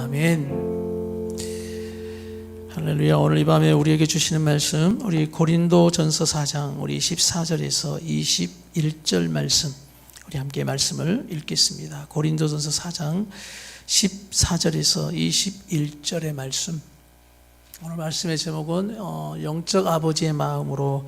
아멘. 할렐루야. 오늘 이 밤에 우리에게 주시는 말씀, 우리 고린도전서 4장 우리 14절에서 21절 말씀, 우리 함께 말씀을 읽겠습니다. 고린도전서 4장 14절에서 21절의 말씀. 오늘 말씀의 제목은 영적 아버지의 마음으로,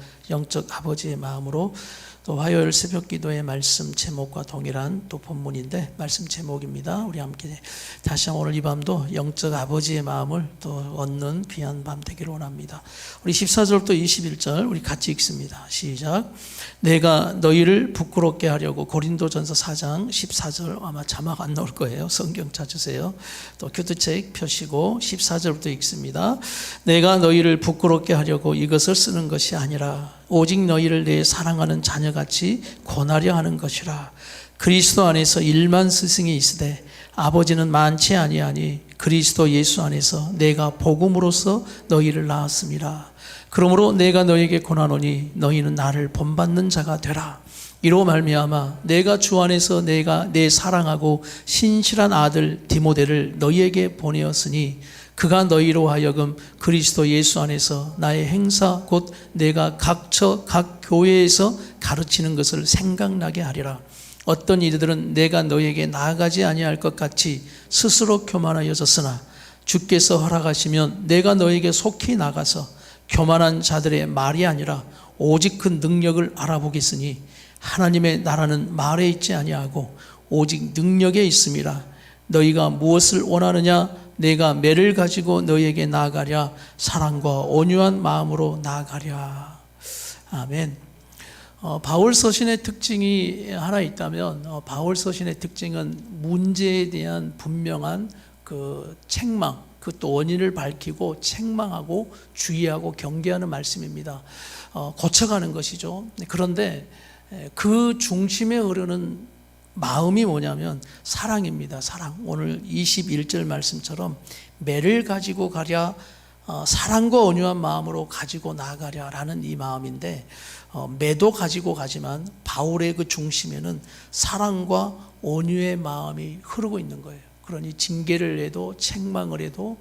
또 화요일 새벽 기도의 말씀 제목과 동일한 또 본문인데 말씀 제목입니다. 우리 함께 다시 오늘 이 밤도 영적 아버지의 마음을 또 얻는 귀한 밤 되기를 원합니다. 우리 14절부터 21절 우리 같이 읽습니다. 시작. 내가 너희를 부끄럽게 하려고, 고린도전서 4장 14절, 아마 자막 안 나올 거예요. 성경 찾으세요. 또 교두책 펴시고 14절부터 읽습니다. 내가 너희를 부끄럽게 하려고 이것을 쓰는 것이 아니라 오직 너희를 내 사랑하는 자녀같이 권하려 하는 것이라. 그리스도 안에서 1만 스승이 있으되 아버지는 많지 아니하니 그리스도 예수 안에서 내가 복음으로써 너희를 낳았음이라. 그러므로 내가 너희에게 권하노니 너희는 나를 본받는 자가 되라. 이로 말미암아 내가 주 안에서 내가 내 사랑하고 신실한 아들 디모데를 너희에게 보내었으니 그가 너희로 하여금 그리스도 예수 안에서 나의 행사 곧 내가 각 교회에서 가르치는 것을 생각나게 하리라. 어떤 이들은 내가 너희에게 나아가지 아니할 것 같이 스스로 교만하여졌으나 주께서 허락하시면 내가 너희에게 속히 나가서 교만한 자들의 말이 아니라 오직 그 능력을 알아보겠으니 하나님의 나라는 말에 있지 아니하고 오직 능력에 있음이라. 너희가 무엇을 원하느냐? 내가 매를 가지고 너희에게 나아가랴. 사랑과 온유한 마음으로 나아가랴. 아멘. 바울 서신의 특징이 하나 있다면 바울 서신의 특징은 문제에 대한 분명한 그 책망, 그것도 원인을 밝히고 책망하고 주의하고 경계하는 말씀입니다. 고쳐가는 것이죠. 그런데 그 중심에 흐르는 마음이 뭐냐면 사랑입니다. 사랑. 오늘 21절 말씀처럼 매를 가지고 가랴, 사랑과 온유한 마음으로 가지고 나가랴 라는 이 마음인데, 매도 가지고 가지만 바울의 그 중심에는 사랑과 온유의 마음이 흐르고 있는 거예요. 그러니 징계를 해도 책망을 해도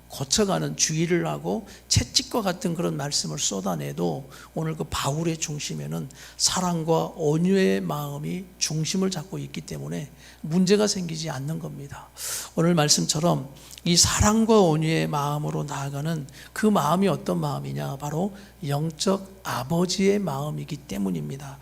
고쳐가는, 주의를 하고 채찍과 같은 그런 말씀을 쏟아내도 오늘 그 바울의 중심에는 사랑과 온유의 마음이 중심을 잡고 있기 때문에 문제가 생기지 않는 겁니다. 오늘 말씀처럼 이 사랑과 온유의 마음으로 나아가는 그 마음이 어떤 마음이냐? 바로 영적 아버지의 마음이기 때문입니다.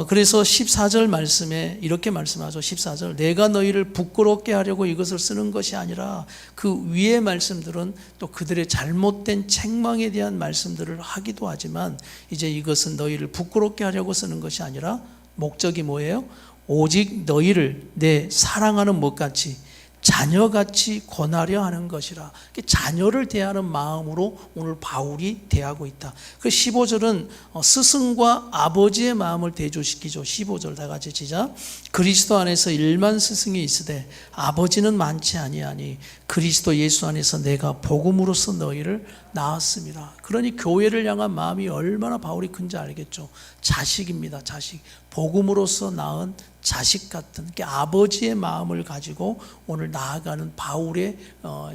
그래서 14절 말씀에 이렇게 말씀하죠. 14절, 내가 너희를 부끄럽게 하려고 이것을 쓰는 것이 아니라, 그 위의 말씀들은 또 그들의 잘못된 책망에 대한 말씀들을 하기도 하지만 이제 이것은 너희를 부끄럽게 하려고 쓰는 것이 아니라 목적이 뭐예요? 오직 너희를 내 사랑하는 것같이 자녀같이 권하려 하는 것이라. 자녀를 대하는 마음으로 오늘 바울이 대하고 있다. 그 15절은 스승과 아버지의 마음을 대조시키죠. 15절 다 같이 시작. 그리스도 안에서 1만 스승이 있으되 아버지는 많지 아니하니 그리스도 예수 안에서 내가 복음으로써 너희를 낳았습니다. 그러니 교회를 향한 마음이 얼마나 바울이 큰지 알겠죠. 자식입니다. 자식. 복음으로써 낳은 자식 같은 아버지의 마음을 가지고 오늘 나아가는 바울의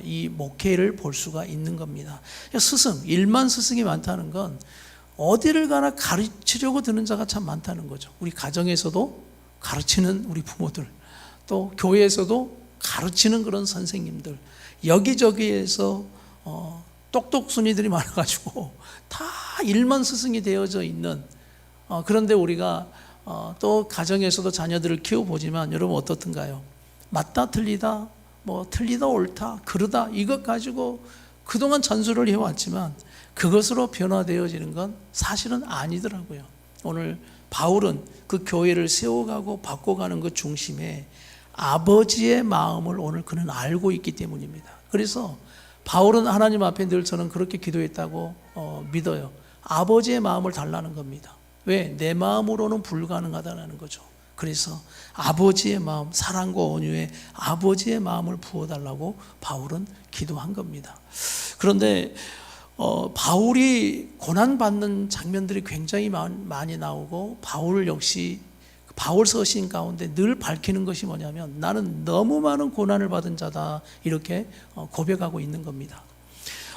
이 목회를 볼 수가 있는 겁니다. 스승, 1만 스승이 많다는 건 어디를 가나 가르치려고 드는 자가 참 많다는 거죠. 우리 가정에서도 가르치는 우리 부모들, 또 교회에서도 가르치는 그런 선생님들, 여기저기에서 똑똑순이들이 많아가지고 다 1만 스승이 되어져 있는, 그런데 우리가 또 가정에서도 자녀들을 키워보지만 여러분 어떻든가요? 맞다 틀리다, 뭐 틀리다 옳다 그러다 이것 가지고 그동안 전수를 해왔지만 그것으로 변화되어지는 건 사실은 아니더라고요. 오늘 바울은 그 교회를 세워가고 바꿔가는 그 중심에 아버지의 마음을 오늘 그는 알고 있기 때문입니다. 그래서 바울은 하나님 앞에 늘 저는 그렇게 기도했다고 믿어요. 아버지의 마음을 달라는 겁니다. 왜? 내 마음으로는 불가능하다는 거죠. 그래서 아버지의 마음, 사랑과 온유의 아버지의 마음을 부어달라고 바울은 기도한 겁니다. 그런데 바울이 고난받는 장면들이 굉장히 많이 나오고 바울 역시 바울 서신 가운데 늘 밝히는 것이 뭐냐면 나는 너무 많은 고난을 받은 자다, 이렇게 고백하고 있는 겁니다.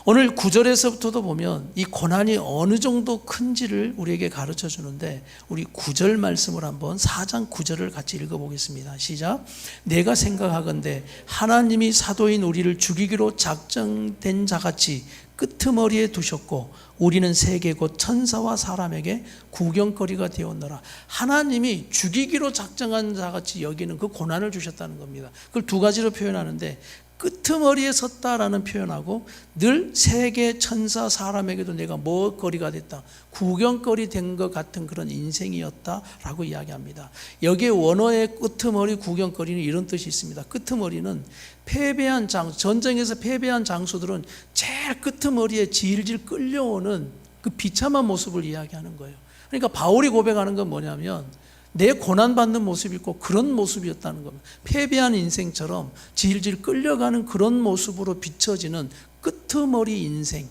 오늘 9절에서부터도 보면 이 고난이 어느 정도 큰지를 우리에게 가르쳐 주는데, 우리 9절 말씀을 한번 4장 9절을 같이 읽어보겠습니다. 시작. 내가 생각하건대 하나님이 사도인 우리를 죽이기로 작정된 자같이 끄트머리에 두셨고 우리는 세계 곧 천사와 사람에게 구경거리가 되었노라. 하나님이 죽이기로 작정한 자같이 여기는 그 고난을 주셨다는 겁니다. 그걸 두 가지로 표현하는데, 끄트머리에 섰다라는 표현하고 늘 세계 천사 사람에게도 내가 먹거리가 됐다, 구경거리 된 것 같은 그런 인생이었다라고 이야기합니다. 여기에 원어의 끄트머리, 구경거리는 이런 뜻이 있습니다. 끄트머리는 패배한 장수, 전쟁에서 패배한 장수들은 제일 끄트머리에 질질 끌려오는 그 비참한 모습을 이야기하는 거예요. 그러니까 바울이 고백하는 건 뭐냐면 내 고난받는 모습이 있고 그런 모습이었다는 겁니다. 패배한 인생처럼 질질 끌려가는 그런 모습으로 비춰지는 끄트머리 인생.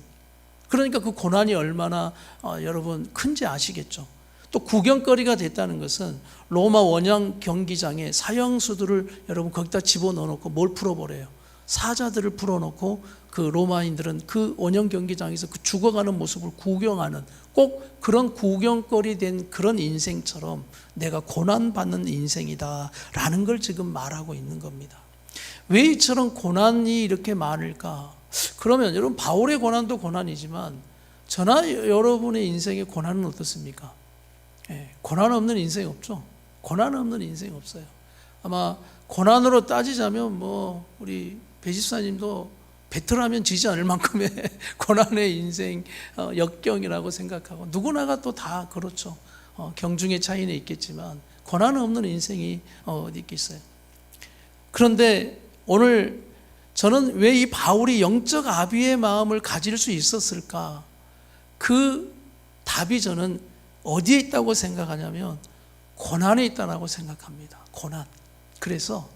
그러니까 그 고난이 얼마나 여러분 큰지 아시겠죠. 또 구경거리가 됐다는 것은 로마 원형 경기장에 사형수들을 여러분 거기다 집어넣어놓고 뭘 풀어버려요? 사자들을 풀어놓고 그 로마인들은 그 원형 경기장에서 그 죽어가는 모습을 구경하는, 꼭 그런 구경거리 된 그런 인생처럼 내가 고난받는 인생이다라는 걸 지금 말하고 있는 겁니다. 왜 이처럼 고난이 이렇게 많을까? 그러면 여러분, 바울의 고난도 고난이지만 저나 여러분의 인생의 고난은 어떻습니까? 고난 없는 인생 없죠. 고난 없는 인생 없어요. 아마 고난으로 따지자면 우리 배 집사님도 배틀하면 지지 않을 만큼의 고난의 인생 역경이라고 생각하고, 누구나가 또 다 그렇죠. 경중의 차이는 있겠지만 고난 없는 인생이 어디 있겠어요. 그런데 오늘 저는 왜 이 바울이 영적 아비의 마음을 가질 수 있었을까? 그 답이 저는 어디에 있다고 생각하냐면 고난에 있다고 생각합니다. 고난. 그래서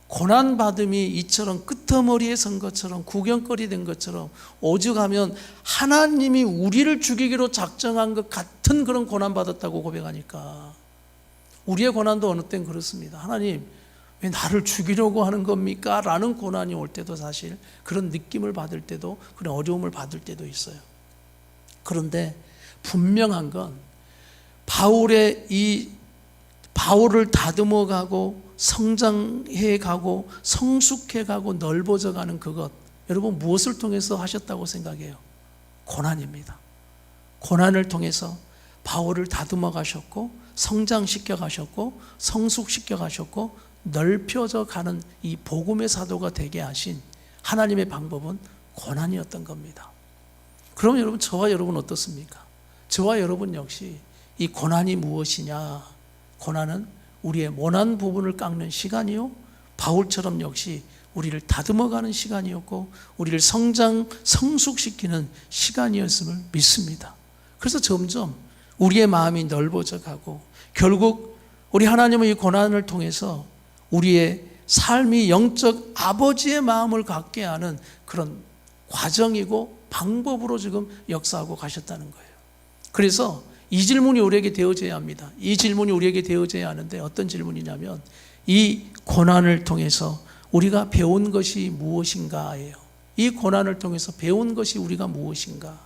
고난받음이 이처럼 끄트머리에 선 것처럼 구경거리 된 것처럼 오죽하면 하나님이 우리를 죽이기로 작정한 것 같은 그런 고난받았다고 고백하니까, 우리의 고난도 어느 땐 그렇습니다. 하나님 왜 나를 죽이려고 하는 겁니까? 라는 고난이 올 때도 사실 그런 느낌을 받을 때도, 그런 어려움을 받을 때도 있어요. 그런데 분명한 건 바울을 다듬어가고 성장해가고 성숙해가고 넓어져가는 그것, 여러분 무엇을 통해서 하셨다고 생각해요? 고난입니다. 고난을 통해서 바울을 다듬어 가셨고 성장시켜 가셨고 성숙시켜 가셨고 넓혀져 가는 이 복음의 사도가 되게 하신 하나님의 방법은 고난이었던 겁니다. 그럼 여러분, 저와 여러분 어떻습니까? 저와 여러분 역시 이 고난이 무엇이냐? 고난은 우리의 모난 부분을 깎는 시간이요, 바울처럼 역시 우리를 다듬어가는 시간이었고 우리를 성숙시키는 시간이었음을 믿습니다. 그래서 점점 우리의 마음이 넓어져 가고 결국 우리 하나님은 이 고난을 통해서 우리의 삶이 영적 아버지의 마음을 갖게 하는 그런 과정이고 방법으로 지금 역사하고 가셨다는 거예요. 그래서 이 질문이 우리에게 되어져야 합니다. 이 질문이 우리에게 되어져야 하는데 어떤 질문이냐면 이 고난을 통해서 우리가 배운 것이 무엇인가예요. 이 고난을 통해서 배운 것이 우리가 무엇인가.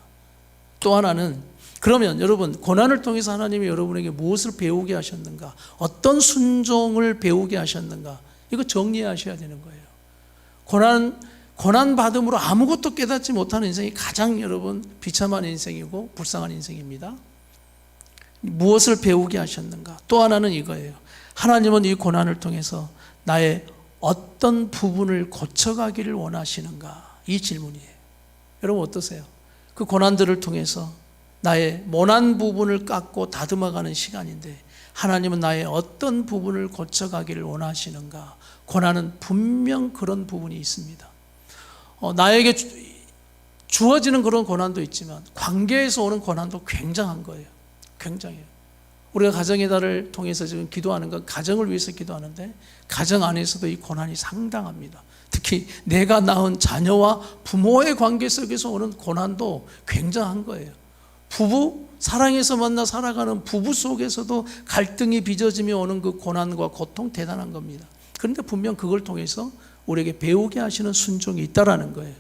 또 하나는, 그러면 여러분, 고난을 통해서 하나님이 여러분에게 무엇을 배우게 하셨는가, 어떤 순종을 배우게 하셨는가, 이거 정리하셔야 되는 거예요. 고난 받음으로 아무것도 깨닫지 못하는 인생이 가장 여러분 비참한 인생이고 불쌍한 인생입니다. 무엇을 배우게 하셨는가? 또 하나는 이거예요. 하나님은 이 고난을 통해서 나의 어떤 부분을 고쳐가기를 원하시는가? 이 질문이에요. 여러분 어떠세요? 그 고난들을 통해서 나의 모난 부분을 깎고 다듬어가는 시간인데 하나님은 나의 어떤 부분을 고쳐가기를 원하시는가? 고난은 분명 그런 부분이 있습니다. 나에게 주어지는 그런 고난도 있지만 관계에서 오는 고난도 굉장한 거예요. 굉장해요. 우리가 가정의 달을 통해서 지금 기도하는 건 가정을 위해서 기도하는데 가정 안에서도 이 고난이 상당합니다. 특히 내가 낳은 자녀와 부모의 관계 속에서 오는 고난도 굉장한 거예요. 부부 사랑해서 만나 살아가는 부부 속에서도 갈등이 빚어지며 오는 그 고난과 고통 대단한 겁니다. 그런데 분명 그걸 통해서 우리에게 배우게 하시는 순종이 있다라는 거예요.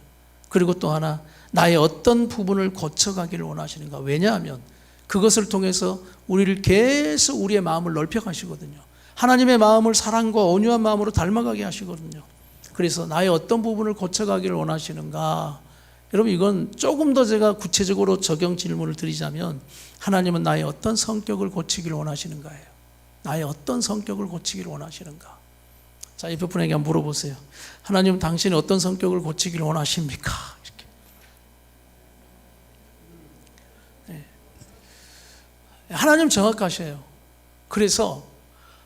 그리고 또 하나, 나의 어떤 부분을 고쳐가기를 원하시는가. 왜냐하면 그것을 통해서 우리를 계속 우리의 마음을 넓혀 가시거든요. 하나님의 마음을 사랑과 온유한 마음으로 닮아가게 하시거든요. 그래서 나의 어떤 부분을 고쳐가기를 원하시는가. 여러분, 이건 조금 더 제가 구체적으로 적용 질문을 드리자면, 하나님은 나의 어떤 성격을 고치기를 원하시는가예요. 나의 어떤 성격을 고치기를 원하시는가. 자, 옆에 분에게 한번 물어보세요. 하나님은 당신이 어떤 성격을 고치기를 원하십니까? 이렇게. 네. 하나님 정확하셔요. 그래서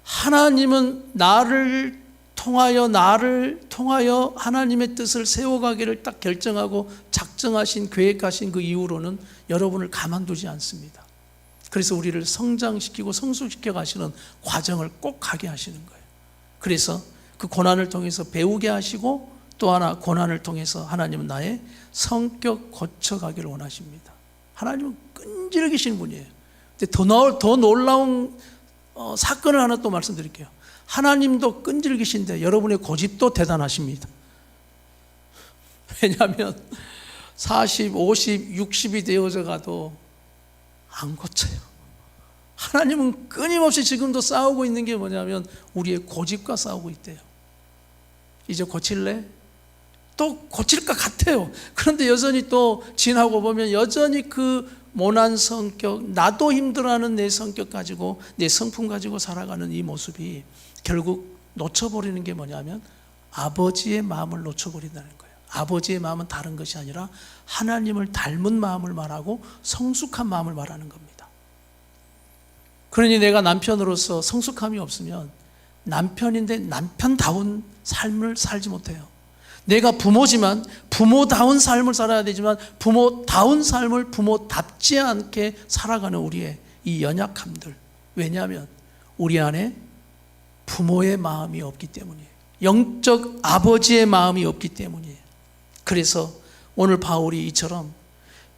하나님은 나를 통하여 하나님의 뜻을 세워가기를 딱 결정하고 작정하신, 계획하신 그 이후로는 여러분을 가만두지 않습니다. 그래서 우리를 성장시키고 성숙시켜 가시는 과정을 꼭 가게 하시는 거예요. 그래서 그 고난을 통해서 배우게 하시고, 또 하나 고난을 통해서 하나님은 나의 성격 고쳐가기를 원하십니다. 하나님은 끈질기신 분이에요. 근데 더 놀라운 사건을 하나 또 말씀드릴게요. 하나님도 끈질기신데 여러분의 고집도 대단하십니다. 왜냐하면 40, 50, 60이 되어져 가도 안 고쳐요. 하나님은 끊임없이 지금도 싸우고 있는 게 뭐냐면 우리의 고집과 싸우고 있대요. 이제 고칠래? 또 고칠 것 같아요. 그런데 여전히 또 지나고 보면 여전히 그 모난 성격, 나도 힘들어하는 내 성격 가지고, 내 성품 가지고 살아가는 이 모습이 결국 놓쳐버리는 게 뭐냐면 아버지의 마음을 놓쳐버린다는 거예요. 아버지의 마음은 다른 것이 아니라 하나님을 닮은 마음을 말하고 성숙한 마음을 말하는 겁니다. 그러니 내가 남편으로서 성숙함이 없으면 남편인데 남편다운 삶을 살지 못해요. 내가 부모지만 부모다운 삶을 살아야 되지만 부모다운 삶을 부모답지 않게 살아가는 우리의 이 연약함들. 왜냐하면 우리 안에 부모의 마음이 없기 때문이에요. 영적 아버지의 마음이 없기 때문이에요. 그래서 오늘 바울이 이처럼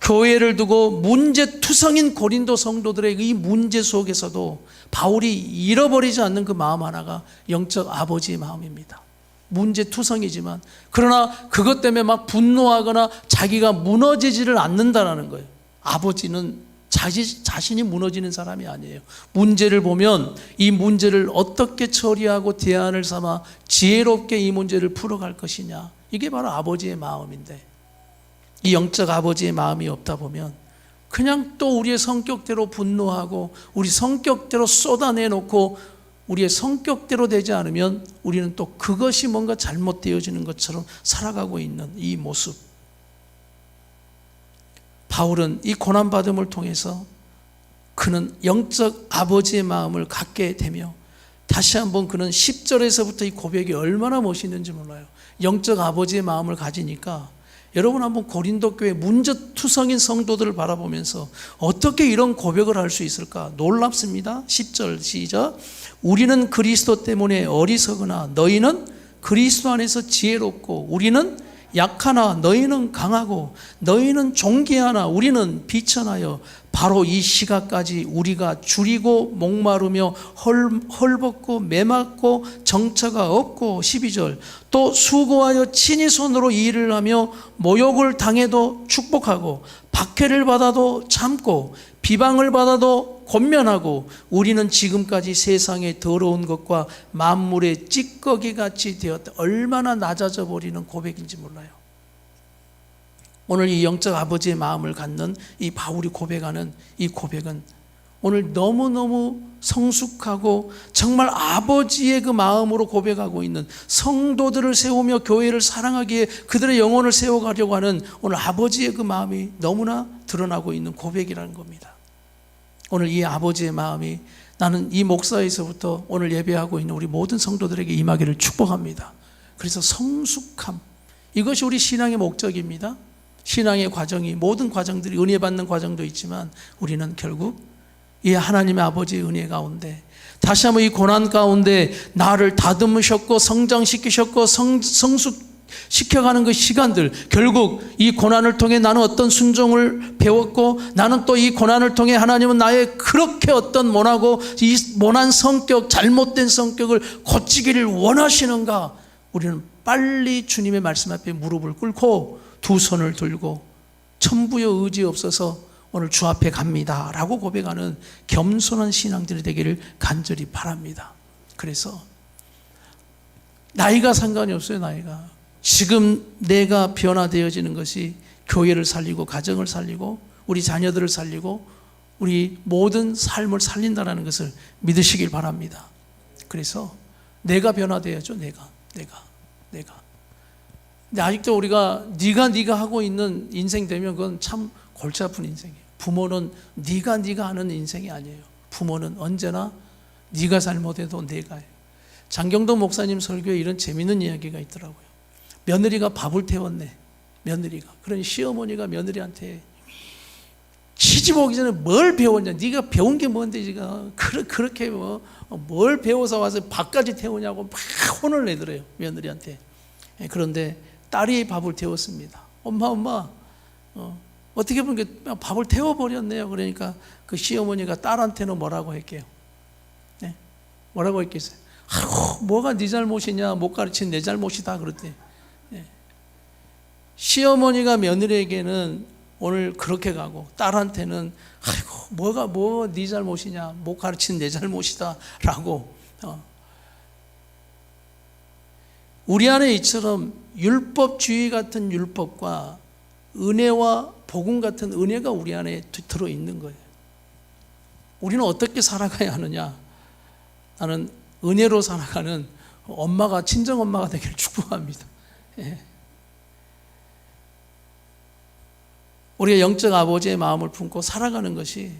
교회를 두고 문제투성인 고린도 성도들의 이 문제 속에서도 바울이 잃어버리지 않는 그 마음 하나가 영적 아버지의 마음입니다. 문제투성이지만 그러나 그것 때문에 막 분노하거나 자기가 무너지지를 않는다라는 거예요. 아버지는 자신이 무너지는 사람이 아니에요. 문제를 보면 이 문제를 어떻게 처리하고 대안을 삼아 지혜롭게 이 문제를 풀어갈 것이냐, 이게 바로 아버지의 마음인데, 이 영적 아버지의 마음이 없다 보면 그냥 또 우리의 성격대로 분노하고 우리 성격대로 쏟아내놓고 우리의 성격대로 되지 않으면 우리는 또 그것이 뭔가 잘못되어지는 것처럼 살아가고 있는 이 모습. 바울은 이 고난받음을 통해서 그는 영적 아버지의 마음을 갖게 되며, 다시 한번 그는 10절에서부터 이 고백이 얼마나 멋있는지 몰라요. 영적 아버지의 마음을 가지니까 여러분 한번 고린도 교회 문제투성인 성도들을 바라보면서 어떻게 이런 고백을 할 수 있을까? 놀랍습니다. 10절 시작. 우리는 그리스도 때문에 어리석으나 너희는 그리스도 안에서 지혜롭고, 우리는 약하나 너희는 강하고, 너희는 존귀하나 우리는 비천하여 바로 이 시각까지 우리가 줄이고 목마르며 헐벗고 매맞고 정처가 없고, 12절 또 수고하여 친히 손으로 일을 하며 모욕을 당해도 축복하고 박해를 받아도 참고 비방을 받아도 권면하고, 우리는 지금까지 세상의 더러운 것과 만물의 찌꺼기 같이 되었다. 얼마나 낮아져 버리는 고백인지 몰라요. 오늘 이 영적 아버지의 마음을 갖는 이 바울이 고백하는 이 고백은 오늘 너무너무 성숙하고 정말 아버지의 그 마음으로 고백하고 있는, 성도들을 세우며 교회를 사랑하기에 그들의 영혼을 세워가려고 하는 오늘 아버지의 그 마음이 너무나 드러나고 있는 고백이라는 겁니다. 오늘 이 아버지의 마음이 나는 이 목사에서부터 오늘 예배하고 있는 우리 모든 성도들에게 임하기를 축복합니다. 그래서 성숙함, 이것이 우리 신앙의 목적입니다. 신앙의 과정이, 모든 과정들이 은혜 받는 과정도 있지만 우리는 결국 이 하나님의 아버지의 은혜 가운데 다시 한번 이 고난 가운데 나를 다듬으셨고 성장시키셨고 시켜가는 그 시간들, 결국 이 고난을 통해 나는 어떤 순종을 배웠고, 나는 또 이 고난을 통해 하나님은 나의 그렇게 어떤 모나고 이 모난 성격, 잘못된 성격을 고치기를 원하시는가. 우리는 빨리 주님의 말씀 앞에 무릎을 꿇고 두 손을 들고 천부여 의지 없어서 오늘 주 앞에 갑니다 라고 고백하는 겸손한 신앙들이 되기를 간절히 바랍니다. 그래서 나이가 상관이 없어요. 나이가 지금 내가 변화되어지는 것이 교회를 살리고 가정을 살리고 우리 자녀들을 살리고 우리 모든 삶을 살린다는 것을 믿으시길 바랍니다. 그래서 내가 변화되어야죠. 내가. 근데 아직도 우리가 네가 하고 있는 인생 되면 그건 참 골치 아픈 인생이에요. 부모는 네가 하는 인생이 아니에요. 부모는 언제나 네가 잘못해도 내가 해요. 장경동 목사님 설교에 이런 재미있는 이야기가 있더라고요. 며느리가 밥을 태웠네. 며느리가. 그러니 시어머니가 며느리한테 시집 오기 전에 뭘 배웠냐? 네가 배운 게 뭔데 지금 그렇게 뭘 배워서 와서 밥까지 태우냐고 막 혼을 내더래요. 며느리한테. 그런데 딸이 밥을 태웠습니다. 엄마 어떻게 보면 밥을 태워버렸네요. 그러니까 그 시어머니가 딸한테는 뭐라고 할게요? 네? 뭐라고 했겠어요? 뭐가 네 잘못이냐? 못 가르친 내 잘못이다 그랬대. 네. 시어머니가 며느리에게는 오늘 그렇게 가고 딸한테는 뭐가 네 잘못이냐? 못 가르친 내 잘못이다 라고. 우리 안에 이처럼 율법주의 같은 율법과 은혜와 복음 같은 은혜가 우리 안에 들어있는 거예요. 우리는 어떻게 살아가야 하느냐? 나는 은혜로 살아가는 엄마가 친정엄마가 되기를 축복합니다. 예. 우리가 영적 아버지의 마음을 품고 살아가는 것이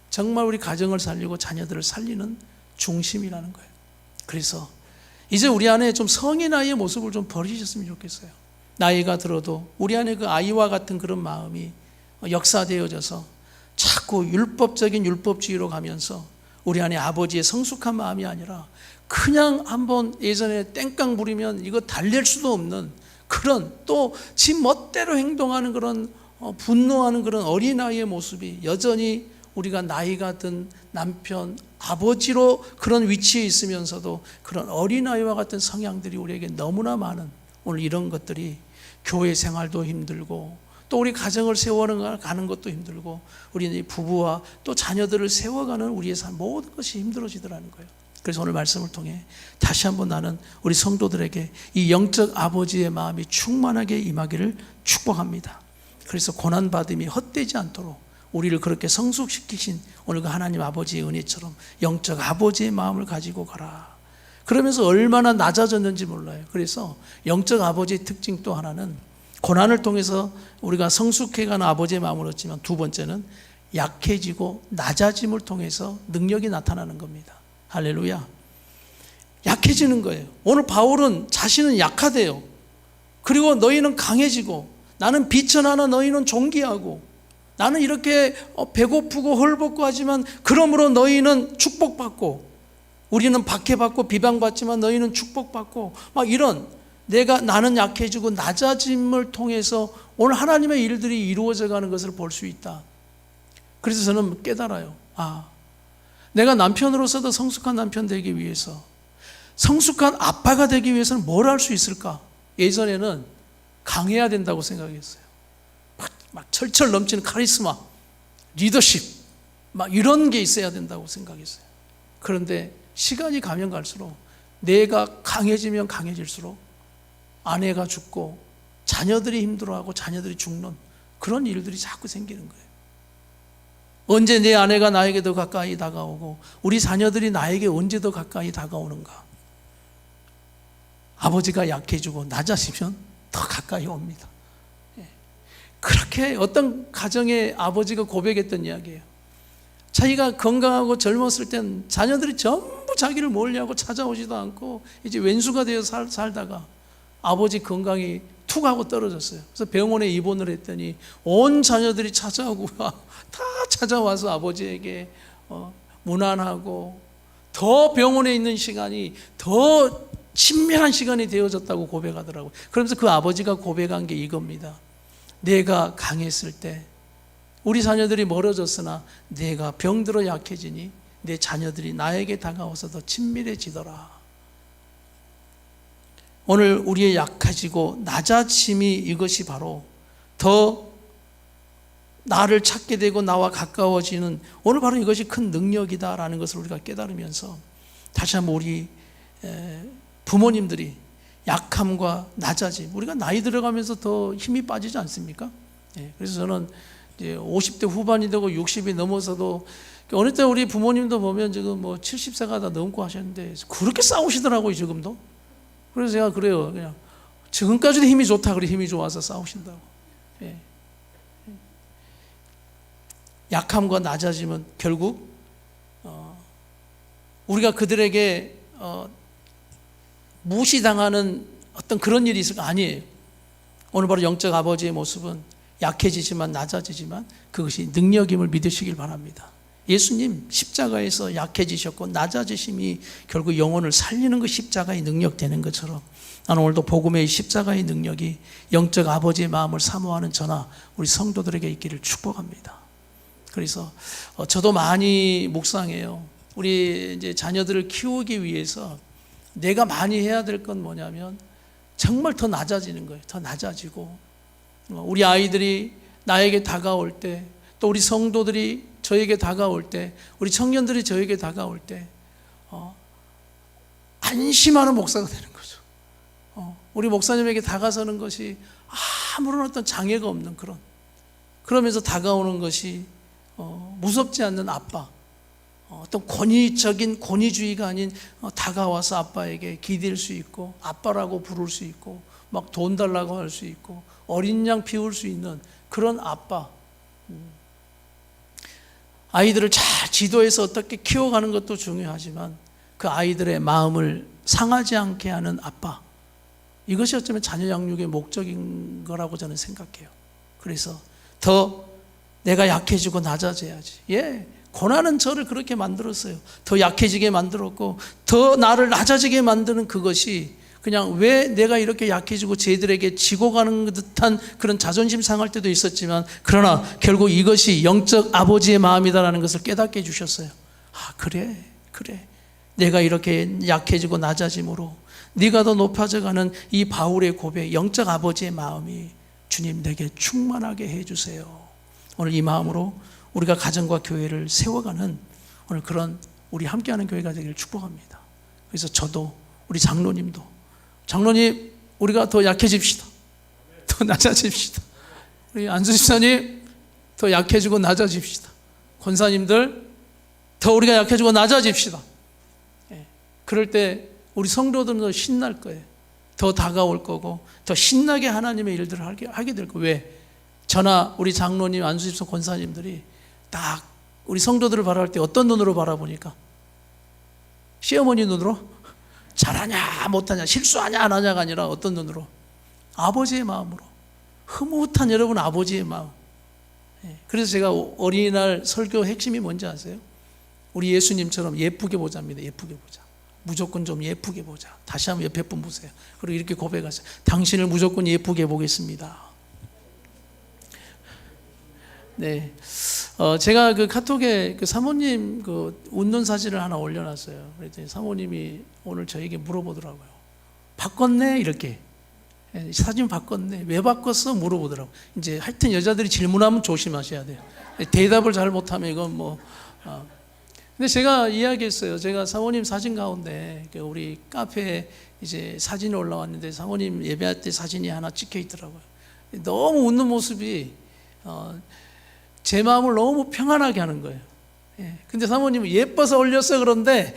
정말 우리 가정을 살리고 자녀들을 살리는 중심이라는 거예요. 그래서 이제 우리 안에 좀 성인 아이의 모습을 좀 버리셨으면 좋겠어요. 나이가 들어도 우리 안에 그 아이와 같은 그런 마음이 역사되어져서 자꾸 율법적인 율법주의로 가면서 우리 안에 아버지의 성숙한 마음이 아니라 그냥 한번 예전에 땡깡 부리면 이거 달랠 수도 없는 그런 또 지 멋대로 행동하는 그런 분노하는 그런 어린아이의 모습이 여전히 우리가 나이가 든 남편, 아버지로 그런 위치에 있으면서도 그런 어린아이와 같은 성향들이 우리에게 너무나 많은 오늘 이런 것들이 교회 생활도 힘들고 또 우리 가정을 세워가는 것도 힘들고 우리 부부와 또 자녀들을 세워가는 우리의 삶 모든 것이 힘들어지더라는 거예요. 그래서 오늘 말씀을 통해 다시 한번 나는 우리 성도들에게 이 영적 아버지의 마음이 충만하게 임하기를 축복합니다. 그래서 고난받음이 헛되지 않도록 우리를 그렇게 성숙시키신 오늘 그 하나님 아버지의 은혜처럼 영적 아버지의 마음을 가지고 가라. 그러면서 얼마나 낮아졌는지 몰라요. 그래서 영적 아버지의 특징 또 하나는 고난을 통해서 우리가 성숙해가는 아버지의 마음을 얻지만 두 번째는 약해지고 낮아짐을 통해서 능력이 나타나는 겁니다. 할렐루야. 약해지는 거예요. 오늘 바울은 자신은 약하대요. 그리고 너희는 강해지고 나는 비천하나 너희는 존귀하고 나는 이렇게 배고프고 헐벗고 하지만 그러므로 너희는 축복받고 우리는 박해받고 비방받지만 너희는 축복받고 막 이런 나는 약해지고 낮아짐을 통해서 오늘 하나님의 일들이 이루어져 가는 것을 볼 수 있다. 그래서 저는 깨달아요. 내가 남편으로서도 성숙한 남편 되기 위해서 성숙한 아빠가 되기 위해서는 뭘 할 수 있을까? 예전에는 강해야 된다고 생각했어요. 막 철철 넘치는 카리스마, 리더십 막 이런 게 있어야 된다고 생각했어요. 그런데 시간이 가면 갈수록 내가 강해지면 강해질수록 아내가 죽고 자녀들이 힘들어하고 자녀들이 죽는 그런 일들이 자꾸 생기는 거예요. 언제 내 아내가 나에게 더 가까이 다가오고 우리 자녀들이 나에게 언제 더 가까이 다가오는가? 아버지가 약해지고 낮아지면 더 가까이 옵니다. 그렇게 어떤 가정의 아버지가 고백했던 이야기예요. 자기가 건강하고 젊었을 땐 자녀들이 전부 자기를 몰려하고 찾아오지도 않고 이제 왼수가 되어서 살다가 아버지 건강이 툭 하고 떨어졌어요. 그래서 병원에 입원을 했더니 온 자녀들이 찾아오고 다 찾아와서 아버지에게 무난하고 더 병원에 있는 시간이 더 친밀한 시간이 되어졌다고 고백하더라고요. 그러면서 그 아버지가 고백한 게 이겁니다. 내가 강했을 때 우리 자녀들이 멀어졌으나 내가 병들어 약해지니 내 자녀들이 나에게 다가와서 더 친밀해지더라. 오늘 우리의 약해지고 낮아짐이 이것이 바로 더 나를 찾게 되고 나와 가까워지는, 오늘 바로 이것이 큰 능력이다라는 것을 우리가 깨달으면서 다시 한번 우리 부모님들이 약함과 낮아짐, 우리가 나이 들어가면서 더 힘이 빠지지 않습니까? 그래서 저는 이제 50대 후반이 되고 60이 넘어서도 어느 때 우리 부모님도 보면 지금 뭐 70세가 다 넘고 하셨는데 그렇게 싸우시더라고요, 지금도. 그래서 제가 그래요. 그냥 지금까지도 힘이 좋다, 그래 힘이 좋아서 싸우신다고. 약함과 낮아짐은 결국 우리가 그들에게 무시당하는 어떤 그런 일이 있을까? 아니에요. 오늘 바로 영적 아버지의 모습은 약해지지만 낮아지지만 그것이 능력임을 믿으시길 바랍니다. 예수님 십자가에서 약해지셨고 낮아지심이 결국 영혼을 살리는 그 십자가의 능력 되는 것처럼 나는 오늘도 복음의 십자가의 능력이 영적 아버지의 마음을 사모하는 저나 우리 성도들에게 있기를 축복합니다. 그래서 저도 많이 묵상해요. 우리 이제 자녀들을 키우기 위해서 내가 많이 해야 될 건 뭐냐면 정말 더 낮아지는 거예요. 더 낮아지고 우리 아이들이 나에게 다가올 때, 또 우리 성도들이 저에게 다가올 때, 우리 청년들이 저에게 다가올 때 안심하는 목사가 되는 거죠. 우리 목사님에게 다가서는 것이 아무런 어떤 장애가 없는 그러면서 다가오는 것이 무섭지 않는 아빠, 어떤 권위적인 권위주의가 아닌 다가와서 아빠에게 기댈 수 있고 아빠라고 부를 수 있고 막 돈 달라고 할 수 있고 어린 양 피울 수 있는 그런 아빠. 아이들을 잘 지도해서 어떻게 키워가는 것도 중요하지만 그 아이들의 마음을 상하지 않게 하는 아빠, 이것이 어쩌면 자녀 양육의 목적인 거라고 저는 생각해요. 그래서 더 내가 약해지고 낮아져야지. 고난은 저를 그렇게 만들었어요. 더 약해지게 만들었고 더 나를 낮아지게 만드는 그것이 그냥 왜 내가 이렇게 약해지고 쟤들에게 지고 가는 듯한 그런 자존심 상할 때도 있었지만 그러나 결국 이것이 영적 아버지의 마음이다라는 것을 깨닫게 해주셨어요. 그래 내가 이렇게 약해지고 낮아짐으로 네가 더 높아져가는 이 바울의 고백, 영적 아버지의 마음이 주님 내게 충만하게 해주세요. 오늘 이 마음으로 우리가 가정과 교회를 세워가는 오늘 그런 우리 함께하는 교회가 되기를 축복합니다. 그래서 저도 우리 장로님 우리가 더 약해집시다. 더 낮아집시다. 우리 안수 집사님 더 약해지고 낮아집시다. 권사님들 더 우리가 약해지고 낮아집시다. 그럴 때 우리 성도들은 더 신날 거예요. 더 다가올 거고 더 신나게 하나님의 일들을 하게 될 거예요. 왜? 저나 우리 장로님, 안수 집사, 권사님들이 딱 우리 성도들을 바라볼 때 어떤 눈으로 바라보니까? 시어머니 눈으로? 잘하냐 못하냐, 실수하냐 안 하냐가 아니라 어떤 눈으로? 아버지의 마음으로, 흐뭇한 여러분 아버지의 마음. 그래서 제가 어린이날 설교 핵심이 뭔지 아세요? 우리 예수님처럼 예쁘게 보자입니다. 예쁘게 보자. 무조건 좀 예쁘게 보자. 다시 한번 옆에 분 보세요. 그리고 이렇게 고백하세요. 당신을 무조건 예쁘게 보겠습니다. 네, 제가 그 카톡에 그 사모님 그 웃는 사진을 하나 올려놨어요. 그랬더니 사모님이 오늘 저에게 물어보더라고요. 바꿨네? 이렇게. 사진 바꿨네. 왜 바꿨어? 물어보더라고요. 이제 하여튼 여자들이 질문하면 조심하셔야 돼요. 대답을 잘 못하면 이건 뭐. 근데 제가 이야기했어요. 제가 사모님 사진 가운데 우리 카페에 이제 사진이 올라왔는데 사모님 예배할 때 사진이 하나 찍혀 있더라고요. 너무 웃는 모습이 제 마음을 너무 평안하게 하는 거예요. 근데 사모님은 예뻐서 올렸어 그런데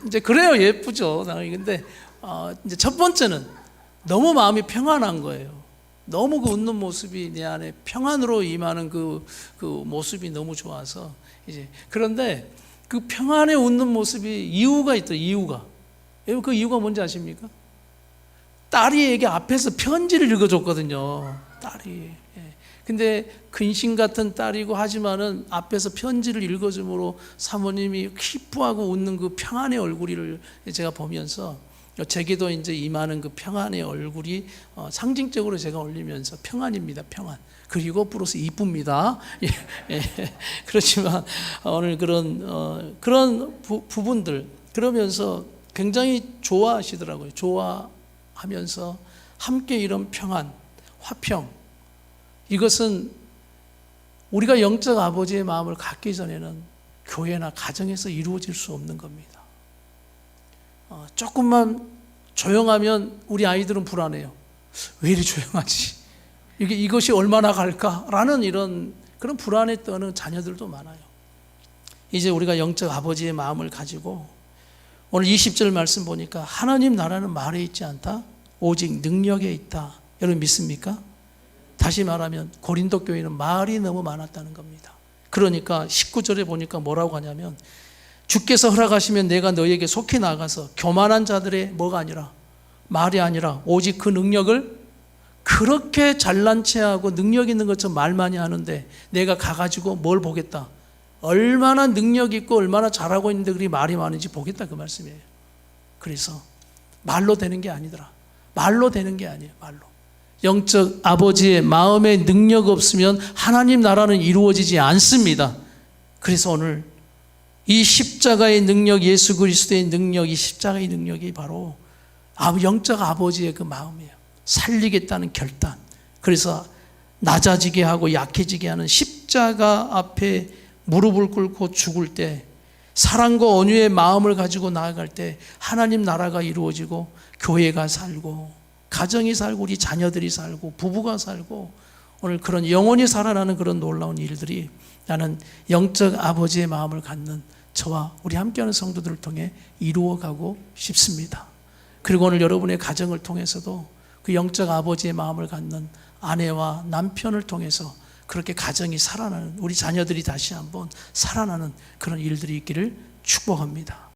이제 그래요, 예쁘죠. 근데 이제 첫 번째는 너무 마음이 평안한 거예요. 너무 그 웃는 모습이 내 안에 평안으로 임하는 그 모습이 너무 좋아서 이제. 그런데 그 평안에 웃는 모습이 이유가 있더라고요. 이유가. 여러분 그 이유가 뭔지 아십니까? 딸이 에게 앞에서 편지를 읽어줬거든요. 딸이. 근데 근심 같은 딸이고 하지만은 앞에서 편지를 읽어줌으로 사모님이 기뻐하고 웃는 그 평안의 얼굴을 제가 보면서 제게도 이제 임하는 그 평안의 얼굴이 상징적으로 제가 올리면서 평안입니다. 평안. 그리고 플러스 이쁩니다. 예, 예. 그렇지만 오늘 그런 부분들 그러면서 굉장히 좋아하시더라고요. 좋아하면서 함께 이런 평안, 화평, 이것은 우리가 영적 아버지의 마음을 갖기 전에는 교회나 가정에서 이루어질 수 없는 겁니다. 조금만 조용하면 우리 아이들은 불안해요. 왜 이리 조용하지? 이것이 얼마나 갈까라는 그런 불안에 떠는 자녀들도 많아요. 이제 우리가 영적 아버지의 마음을 가지고 오늘 20절 말씀 보니까 하나님 나라는 말에 있지 않다, 오직 능력에 있다. 여러분 믿습니까? 다시 말하면 고린도 교회는 말이 너무 많았다는 겁니다. 그러니까 19절에 보니까 뭐라고 하냐면 주께서 허락하시면 내가 너희에게 속히 나가서 교만한 자들의 뭐가 아니라 말이 아니라 오직 그 능력을 그렇게 잘난 체하고 능력 있는 것처럼 말 많이 하는데 내가 가가지고 뭘 보겠다, 얼마나 능력 있고 얼마나 잘하고 있는데 그리 말이 많은지 보겠다, 그 말씀이에요. 그래서 말로 되는 게 아니더라. 말로 되는 게 아니에요. 말로. 영적 아버지의 마음의 능력 없으면 하나님 나라는 이루어지지 않습니다. 그래서 오늘 이 십자가의 능력, 예수 그리스도의 능력, 이 십자가의 능력이 바로 영적 아버지의 그 마음이에요. 살리겠다는 결단. 그래서 낮아지게 하고 약해지게 하는 십자가 앞에 무릎을 꿇고 죽을 때, 사랑과 온유의 마음을 가지고 나아갈 때 하나님 나라가 이루어지고 교회가 살고 가정이 살고 우리 자녀들이 살고 부부가 살고 오늘 그런 영원히 살아나는 그런 놀라운 일들이 나는 영적 아버지의 마음을 갖는 저와 우리 함께하는 성도들을 통해 이루어가고 싶습니다. 그리고 오늘 여러분의 가정을 통해서도 그 영적 아버지의 마음을 갖는 아내와 남편을 통해서 그렇게 가정이 살아나는, 우리 자녀들이 다시 한번 살아나는 그런 일들이 있기를 축복합니다.